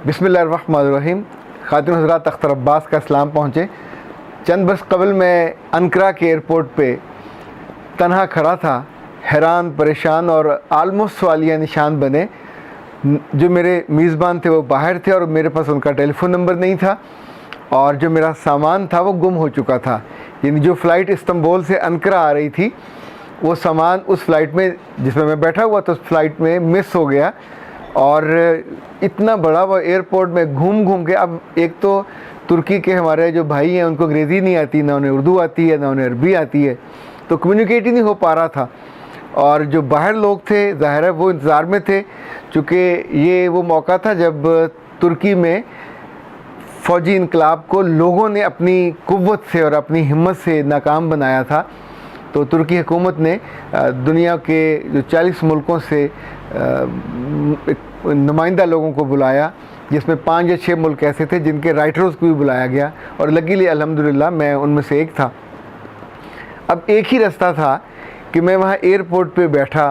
बिस्मिल्लाहिर्रहमानिर्रहीम। खातिन हज़रात, अख्तर अब्बास का सलाम पहुँचे। चंद बरस कबल मैं अनकरा के एयरपोर्ट पे तन्हा खड़ा था, हैरान परेशान और आलमोस्ट सवालिया निशान बने। जो मेरे मेज़बान थे वो बाहर थे और मेरे पास उनका टेलीफ़ोन नंबर नहीं था, और जो मेरा सामान था वो गुम हो चुका था। यानी जो फ़्लाइट इस्तांबुल से अनकरा आ रही थी, वो सामान उस फ़्लाइट में जिसमें मैं बैठा हुआ था उस फ़्लाइट में मिस हो गया। और इतना बड़ा वो एयरपोर्ट में घूम घूम के, अब एक तो तुर्की के हमारे जो भाई हैं उनको अंग्रेज़ी नहीं आती, ना उन्हें उर्दू आती है, ना उन्हें अरबी आती है, तो कम्युनिकेट ही नहीं हो पा रहा था। और जो बाहर लोग थे ज़ाहिर है वो इंतज़ार में थे, चूँकि ये वो मौका था जब तुर्की में फ़ौजी इनकलाब को लोगों ने अपनी कुव्वत से और अपनी हिम्मत से नाकाम बनाया था। तो तुर्की हुकूमत ने दुनिया के जो 40 मुल्कों से नुमाइंदा लोगों को बुलाया, जिसमें 5 या 6 मुल्क ऐसे थे जिनके राइटर्स को भी बुलाया गया, और लकीली अल्हम्दुलिल्लाह मैं उनमें से एक था। अब एक ही रास्ता था कि मैं वहाँ एयरपोर्ट पे बैठा,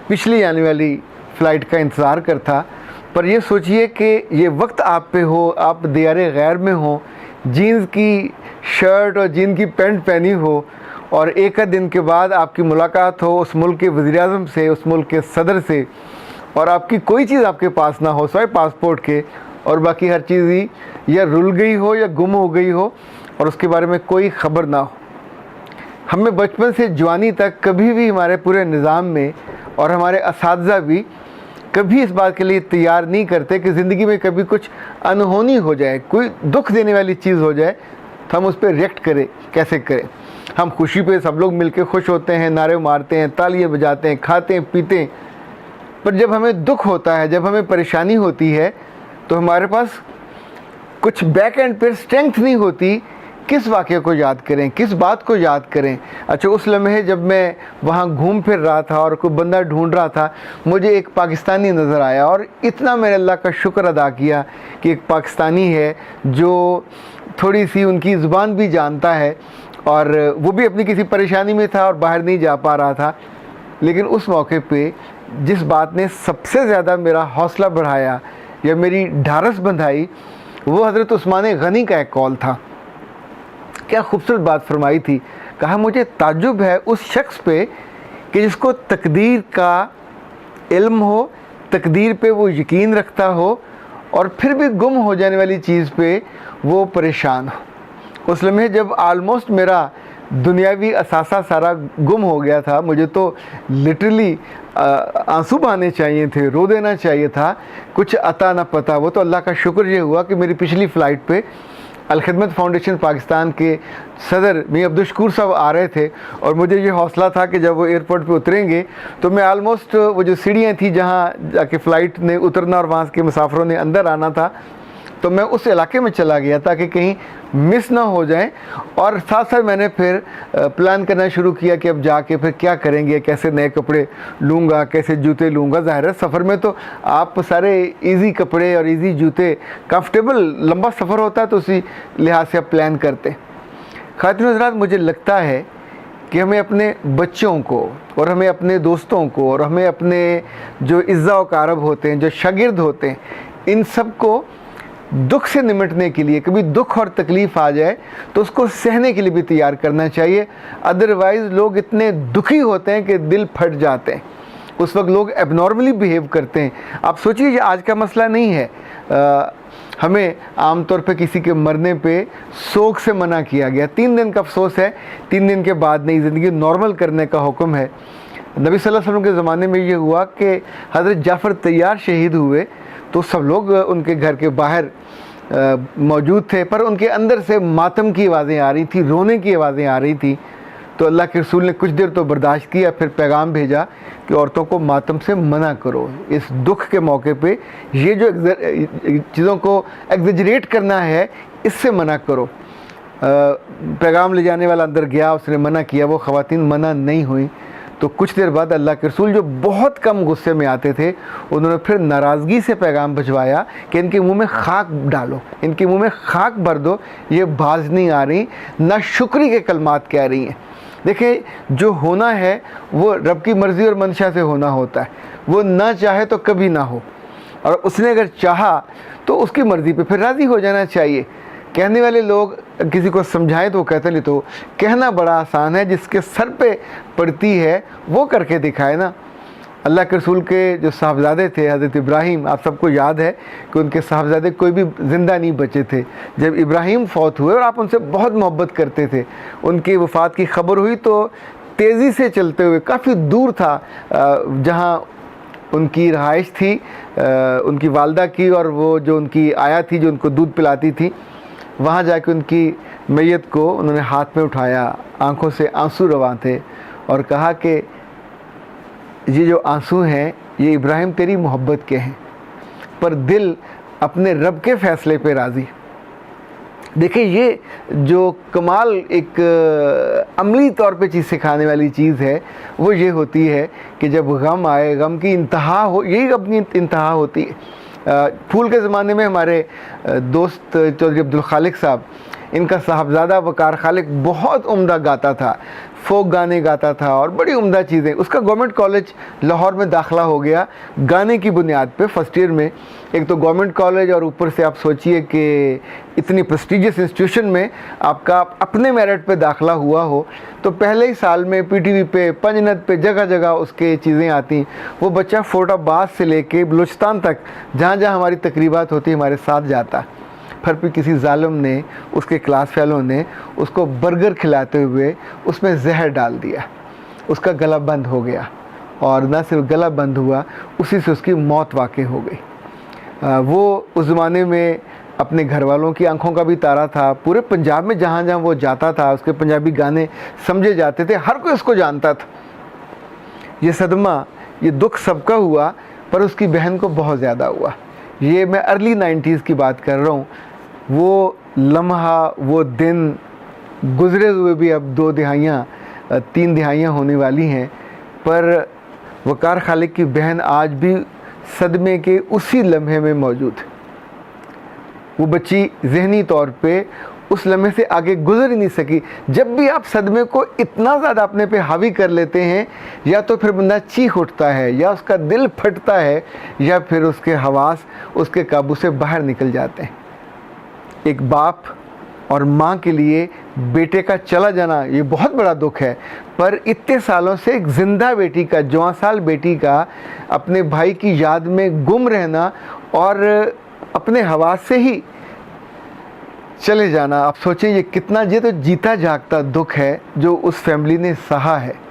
पिछली आने वाली फ़्लाइट का इंतज़ार करता। पर ये सोचिए कि ये वक्त आप पे हो, आप दियारे गैर में हो, जीन्स की शर्ट और जीन की पैंट पहनी हो, और एक दिन के बाद आपकी मुलाकात हो उस मुल्क के वज़ीर-ए-आज़म से, उस मुल्क के सदर से, और आपकी कोई चीज़ आपके पास ना हो सिवाय पासपोर्ट के, और बाकी हर चीज़ ही या रुल गई हो या गुम हो गई हो और उसके बारे में कोई ख़बर ना हो। हमें बचपन से जवानी तक कभी भी हमारे पूरे निज़ाम में और हमारे असातिज़ा भी कभी इस बात के लिए तैयार नहीं करते कि ज़िंदगी में कभी कुछ अनहोनी हो जाए, कोई दुख देने वाली चीज़ हो जाए तो हम उस पर रिएक्ट करें, कैसे करें। हम खुशी पे सब लोग मिलकर खुश होते हैं, नारे मारते हैं, तालियां बजाते हैं, खाते हैं, पीते हैं। पर जब हमें दुख होता है, जब हमें परेशानी होती है, तो हमारे पास कुछ बैक एंड पर स्ट्रेंथ नहीं होती। किस वाक़े को याद करें, किस बात को याद करें। अच्छा, उस लम्हे जब मैं वहाँ घूम फिर रहा था और कोई बंदा ढूंढ रहा था, मुझे एक पाकिस्तानी नज़र आया, और इतना मैंने अल्लाह का शुक्र अदा किया कि एक पाकिस्तानी है जो थोड़ी सी उनकी ज़ुबान भी जानता है, और वो भी अपनी किसी परेशानी में था और बाहर नहीं जा पा रहा था। लेकिन उस मौके पे जिस बात ने सबसे ज़्यादा मेरा हौसला बढ़ाया या मेरी ढारस बंधाई, वो हज़रत उस्मान गनी का एक कॉल था। क्या खूबसूरत बात फरमाई थी। कहा, मुझे ताज्जुब है उस शख्स पे कि जिसको तकदीर का इल्म हो, तकदीर पे वो यकीन रखता हो, और फिर भी गुम हो जाने वाली चीज़ पे वो परेशान हो। उस लम्हे जब आलमोस्ट मेरा दुनियावी असासा सारा गुम हो गया था, मुझे तो लिटरली आंसू बहाने चाहिए थे, रो देना चाहिए था, कुछ अता ना पता। वो तो अल्लाह का शुक्र ये हुआ कि मेरी पिछली फ़्लाइट पे अल-खिदमत फाउंडेशन पाकिस्तान के सदर मियां अब्दुल शकूर साहब आ रहे थे, और मुझे ये हौसला था कि जब वो एयरपोर्ट पे उतरेंगे तो मैं आलमोस्ट वो जो सीढ़ियाँ थी जहाँ जाके फ़्लाइट ने उतरना और वहाँ के मुसाफिरों ने अंदर आना था, तो मैं उस इलाके में चला गया ताकि कहीं मिस ना हो जाए। और साथ साथ मैंने फिर प्लान करना शुरू किया कि अब जाके फिर क्या करेंगे, कैसे नए कपड़े लूँगा, कैसे जूते लूँगा। ज़ाहिर है सफ़र में तो आप सारे इजी कपड़े और इजी जूते, कंफर्टेबल लंबा सफ़र होता है तो उसी लिहाज से आप प्लान करते। खातिन हज़रात, मुझे लगता है कि हमें अपने बच्चों को और हमें अपने दोस्तों को और हमें अपने जो इज़्ज़ा व कारब होते हैं, जो शागिर्द होते हैं, इन सब को दुख से निमटने के लिए, कभी दुख और तकलीफ़ आ जाए तो उसको सहने के लिए भी तैयार करना चाहिए। अदरवाइज़ लोग इतने दुखी होते हैं कि दिल फट जाते हैं, उस वक्त लोग एबनॉर्मली बिहेव करते हैं। आप सोचिए, ये आज का मसला नहीं है। हमें आमतौर पे किसी के मरने पे शोक से मना किया गया, 3 दिन का अफसोस है, 3 दिन के बाद नई ज़िंदगी नॉर्मल करने का हुक्म है। नबी सल्लल्लाहु अलैहि वसल्लम के ज़माने में ये हुआ कि हज़रत जाफ़र तैयार शहीद हुए तो सब लोग उनके घर के बाहर मौजूद थे, पर उनके अंदर से मातम की आवाज़ें आ रही थी, रोने की आवाज़ें आ रही थी। तो अल्लाह के रसूल ने कुछ देर तो बर्दाश्त किया, फिर पैगाम भेजा कि औरतों को मातम से मना करो। इस दुख के मौके पे ये जो चीज़ों को एग्जैजरेट करना है, इससे मना करो। पैगाम ले जाने वाला अंदर गया, उसने मना किया, वो ख़वातीन मना नहीं हुई। तो कुछ देर बाद अल्लाह के रसूल, जो बहुत कम गुस्से में आते थे, उन्होंने फिर नाराज़गी से पैगाम भिजवाया कि इनके मुंह में खाक डालो, इनके मुंह में खाक भर दो, ये बाज नहीं आ रही, ना शुक्री के कलमात कह रही हैं। देखें, जो होना है वो रब की मर्ज़ी और मंशा से होना होता है, वो ना चाहे तो कभी ना हो। और उसने अगर चाहा तो उसकी मर्ज़ी पे फिर राज़ी हो जाना चाहिए। कहने वाले लोग किसी को समझाएं तो कहते नहीं, तो कहना बड़ा आसान है, जिसके सर पे पड़ती है वो करके दिखाए ना। अल्लाह के रसूल के जो साहबजादे थे हज़रत इब्राहीम, आप सबको याद है कि उनके साहबजादे कोई भी ज़िंदा नहीं बचे थे। जब इब्राहीम फौत हुए और आप उनसे बहुत मोहब्बत करते थे, उनकी वफ़ात की खबर हुई तो तेज़ी से चलते हुए काफ़ी दूर था जहाँ उनकी रहाइश थी उनकी वालदा की, और वो जो उनकी आया थी जो उनको दूध पिलाती थी, वहाँ जाके उनकी मैयत को उन्होंने हाथ में उठाया, आंखों से आंसू रवां थे, और कहा कि ये जो आंसू हैं ये इब्राहिम तेरी मोहब्बत के हैं, पर दिल अपने रब के फ़ैसले पे राज़ी। देखिए ये जो कमाल एक अमली तौर पे चीज़ सिखाने वाली चीज़ है वो ये होती है कि जब गम आए, गम की इंतहा हो, यही गम की इंतहा होती है। फूल के ज़माने में हमारे दोस्त चौधरी अब्दुल खालिक साहब, इनका साहबजादा वकार खालिक बहुत उम्दा गाता था, फोक गाने गाता था और बड़ी उम्दा चीज़ें। उसका गवर्नमेंट कॉलेज लाहौर में दाखिला हो गया गाने की बुनियाद पे फर्स्ट ईयर में। एक तो गवर्नमेंट कॉलेज और ऊपर से आप सोचिए कि इतनी प्रेस्टिजियस इंस्टीट्यूशन में आपका अपने मेरिट पे दाखिला हुआ हो, तो पहले ही साल में पीटीवी पे, पंजनद पे, जगह जगह उसके चीज़ें आती। वो बच्चा फोटाबाद से लेके बलूचिस्तान तक जहाँ जहाँ हमारी तकरीबात होती हमारे साथ जाता, फिर भी किसी जालिम ने, उसके क्लास फेलो ने उसको बर्गर खिलाते हुए उसमें जहर डाल दिया, उसका गला बंद हो गया, और न सिर्फ गला बंद हुआ, उसी से उसकी मौत वाक़ई हो गई। वो उस ज़माने में अपने घर वालों की आंखों का भी तारा था। पूरे पंजाब में जहाँ जहाँ वो जाता था उसके पंजाबी गाने समझे जाते थे, हर कोई उसको जानता था। ये सदमा, ये दुख सबका हुआ, पर उसकी बहन को बहुत ज़्यादा हुआ। ये मैं अर्ली 90s की बात कर रहा हूँ। वो लम्हा, वो दिन गुज़रे हुए भी अब 2 दिहाइयाँ 3 दिहाइयाँ होने वाली हैं, पर वकार खालिक की बहन आज भी सदमे के उसी लम्हे में मौजूद है। वो बच्ची ज़हनी तौर पे उस लम्हे से आगे गुजर ही नहीं सकी। जब भी आप सदमे को इतना ज़्यादा अपने पे हावी कर लेते हैं, या तो फिर बंदा चीख उठता है, या उसका दिल फटता है, या फिर उसके हवास उसके काबू से बाहर निकल जाते हैं। एक बाप और माँ के लिए बेटे का चला जाना ये बहुत बड़ा दुख है, पर इतने सालों से एक ज़िंदा बेटी का, जवां साल बेटी का अपने भाई की याद में गुम रहना और अपने हवास से ही चले जाना, आप सोचें ये कितना, ये तो जीता जागता दुख है जो उस फैमिली ने सहा है।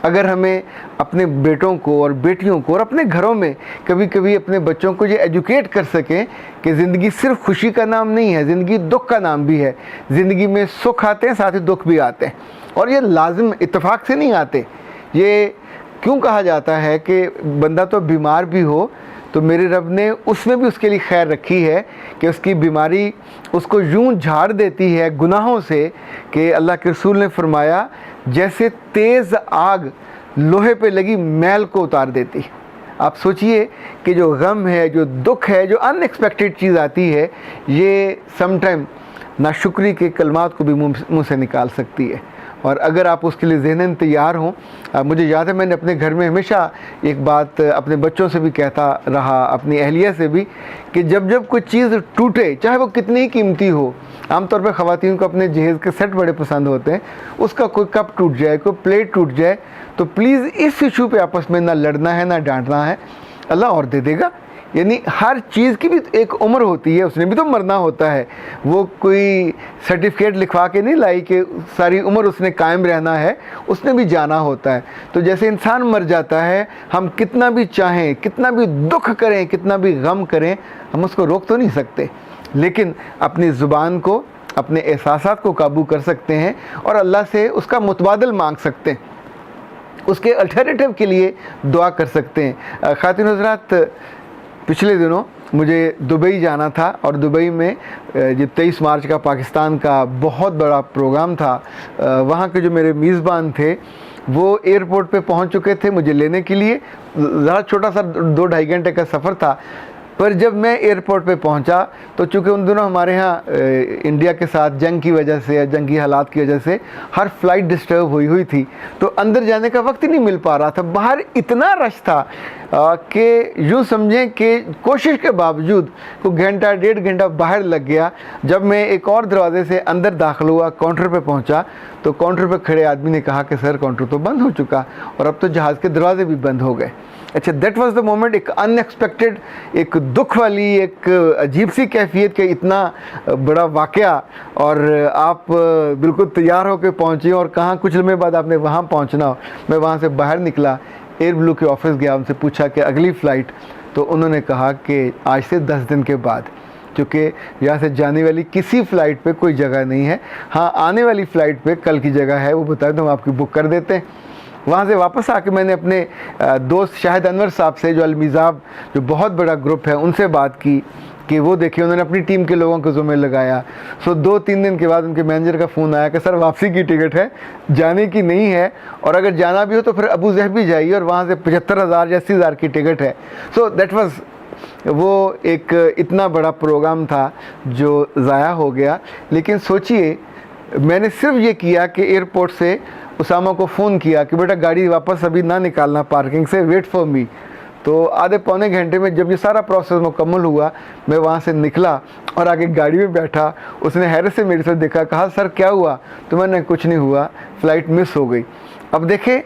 अगर हमें अपने बेटों को और बेटियों को और अपने घरों में कभी कभी अपने बच्चों को ये एजुकेट कर सकें कि ज़िंदगी सिर्फ खुशी का नाम नहीं है, ज़िंदगी दुख का नाम भी है। ज़िंदगी में सुख आते हैं, साथ ही दुख भी आते हैं, और ये लाजिम इत्तेफाक से नहीं आते। ये क्यों कहा जाता है कि बंदा तो बीमार भी हो तो मेरे रब ने उसमें भी उसके लिए खैर रखी है कि उसकी बीमारी उसको यूं झाड़ देती है गुनाहों से कि अल्लाह के रसूल ने फरमाया जैसे तेज़ आग लोहे पे लगी मैल को उतार देती। आप सोचिए कि जो गम है, जो दुख है, जो अनएक्सपेक्टेड चीज़ आती है, ये समटाइम नाशुक्री के कलमात को भी मुँह से निकाल सकती है। और अगर आप उसके लिए ज़हनन तैयार हों, मुझे याद है मैंने अपने घर में हमेशा एक बात अपने बच्चों से भी कहता रहा, अपनी अहलिया से भी, कि जब जब कोई चीज़ टूटे, चाहे वो कितनी ही कीमती हो, आमतौर पर ख़वातीन को अपने जहेज़ के सेट बड़े पसंद होते हैं, उसका कोई कप टूट जाए, कोई प्लेट टूट जाए, तो प्लीज़ इस इशू पे आपस में ना लड़ना है ना डांटना है, अल्लाह और दे देगा। यानी हर चीज़ की भी एक उम्र होती है, उसने भी तो मरना होता है। वो कोई सर्टिफिकेट लिखवा के नहीं लाई कि सारी उम्र उसने कायम रहना है, उसने भी जाना होता है। तो जैसे इंसान मर जाता है, हम कितना भी चाहें, कितना भी दुख करें, कितना भी गम करें, हम उसको रोक तो नहीं सकते, लेकिन अपनी ज़ुबान को, अपने एहसासात को काबू कर सकते हैं और अल्लाह से उसका मुतबादल मांग सकते हैं, उसके अल्टरनेटिव के लिए दुआ कर सकते हैं। ख़ातिन हज़रात, पिछले दिनों मुझे दुबई जाना था और दुबई में जो 23 मार्च का पाकिस्तान का बहुत बड़ा प्रोग्राम था, वहाँ के जो मेरे मेज़बान थे वो एयरपोर्ट पे पहुँच चुके थे मुझे लेने के लिए। ज़रा छोटा सा 2-2.5 घंटे का सफ़र था। पर जब मैं एयरपोर्ट पे पहुंचा तो चूँकि उन दिनों हमारे यहाँ इंडिया के साथ जंग की वजह से या जंगी हालात की वजह से हर फ्लाइट डिस्टर्ब हुई थी, तो अंदर जाने का वक्त ही नहीं मिल पा रहा था। बाहर इतना रश था कि यूँ समझें कि कोशिश के बावजूद को घंटा 1.5 घंटा बाहर लग गया। जब मैं एक और दरवाजे से अंदर दाखिल हुआ, काउंटर पे पहुंचा, तो काउंटर पे खड़े आदमी ने कहा कि सर काउंटर तो बंद हो चुका और अब तो जहाज़ के दरवाजे भी बंद हो गए। अच्छा, दैट वाज द मोमेंट, एक अनएक्सपेक्टेड, एक दुख वाली, एक अजीब सी कैफियत के इतना बड़ा वाक़या, और आप बिल्कुल तैयार होकर पहुँचे और कहाँ कुछ लम्हे बाद आपने वहाँ पहुँचना हो। मैं वहाँ से बाहर निकला, एयर ब्लू के ऑफिस गया, उनसे पूछा कि अगली फ़्लाइट, तो उन्होंने कहा कि आज से 10 दिन के बाद, क्योंकि यहाँ से जाने वाली किसी फ़्लाइट पे कोई जगह नहीं है। हाँ, आने वाली फ़्लाइट पे कल की जगह है, वो बता दें हम आपकी बुक कर देते हैं। वहाँ से वापस आके मैंने अपने दोस्त शाहिद अनवर साहब से, जो अलमीज़ाब जो बहुत बड़ा ग्रुप है, उनसे बात की कि वो देखिए उन्होंने अपनी टीम के लोगों को ज़िम्मे लगाया। सो 2-3 दिन के बाद उनके मैनेजर का फ़ोन आया कि सर वापसी की टिकट है, जाने की नहीं है, और अगर जाना भी हो तो फिर अबू ज़हबी जाइए और वहाँ से 75,000 या 80,000 की टिकट है। सो दैट वाज, वो एक इतना बड़ा प्रोग्राम था जो ज़ाया हो गया। लेकिन सोचिए, मैंने सिर्फ ये किया कि एयरपोर्ट से उसामा को फ़ोन किया कि बेटा गाड़ी वापस अभी ना निकालना पार्किंग से, वेट फॉर मी। तो आधे पौने घंटे में जब ये सारा प्रोसेस मुकम्मल हुआ, मैं वहाँ से निकला और आगे गाड़ी में बैठा। उसने हैरत से मेरी तरफ देखा, कहा सर क्या हुआ? तो मैंने कुछ नहीं हुआ, फ़्लाइट मिस हो गई। अब देखें,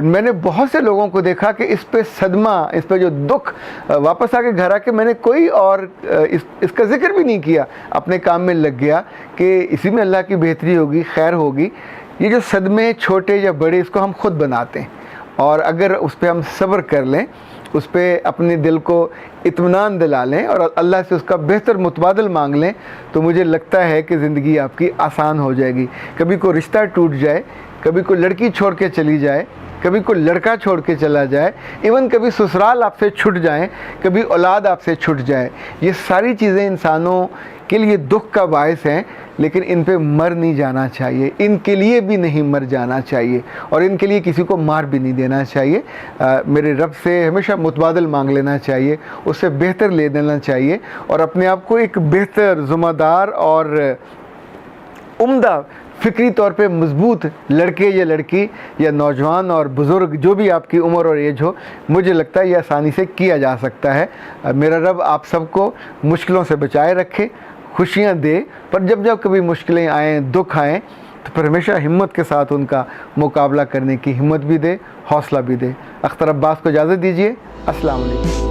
मैंने बहुत से लोगों को देखा कि इस पे सदमा, इस पे जो दुख, वापस आके घर आके मैंने कोई और इसका ज़िक्र भी नहीं किया, अपने काम में लग गया कि इसी में अल्लाह की बेहतरी होगी, खैर होगी। ये जो सदमे छोटे या बड़े, इसको हम खुद बनाते हैं, और अगर उस पर हम सब्र कर लें, उस पर अपने दिल को इत्मीनान दिला लें और अल्लाह से उसका बेहतर मुतबादल मांग लें, तो मुझे लगता है कि ज़िंदगी आपकी आसान हो जाएगी। कभी कोई रिश्ता टूट जाए, कभी कोई लड़की छोड़ के चली जाए, कभी कोई लड़का छोड़ के चला जाए, इवन कभी ससुराल आपसे छूट जाए, कभी औलाद आपसे छूट जाए, ये सारी चीज़ें इंसानों के लिए दुख का बायस हैं। लेकिन इन पे मर नहीं जाना चाहिए, इनके लिए भी नहीं मर जाना चाहिए, और इनके लिए किसी को मार भी नहीं देना चाहिए। मेरे रब से हमेशा मुतबादल मांग लेना चाहिए, उससे बेहतर ले देना चाहिए, और अपने आप को एक बेहतर, ज़िम्मेदार और उम्दा फ़िक्री तौर पे मजबूत लड़के या लड़की या नौजवान और बुज़ुर्ग, जो भी आपकी उम्र और एज हो, मुझे लगता है ये आसानी से किया जा सकता है। मेरा रब आप सबको मुश्किलों से बचाए रखे, खुशियाँ दे, पर जब जब कभी मुश्किलें आएँ, दुख आएँ, तो फिर हमेशा हिम्मत के साथ उनका मुकाबला करने की हिम्मत भी दे, हौसला भी दे। अख्तर अब्बास को इजाज़त दीजिए। अस्सलाम वालेकुम।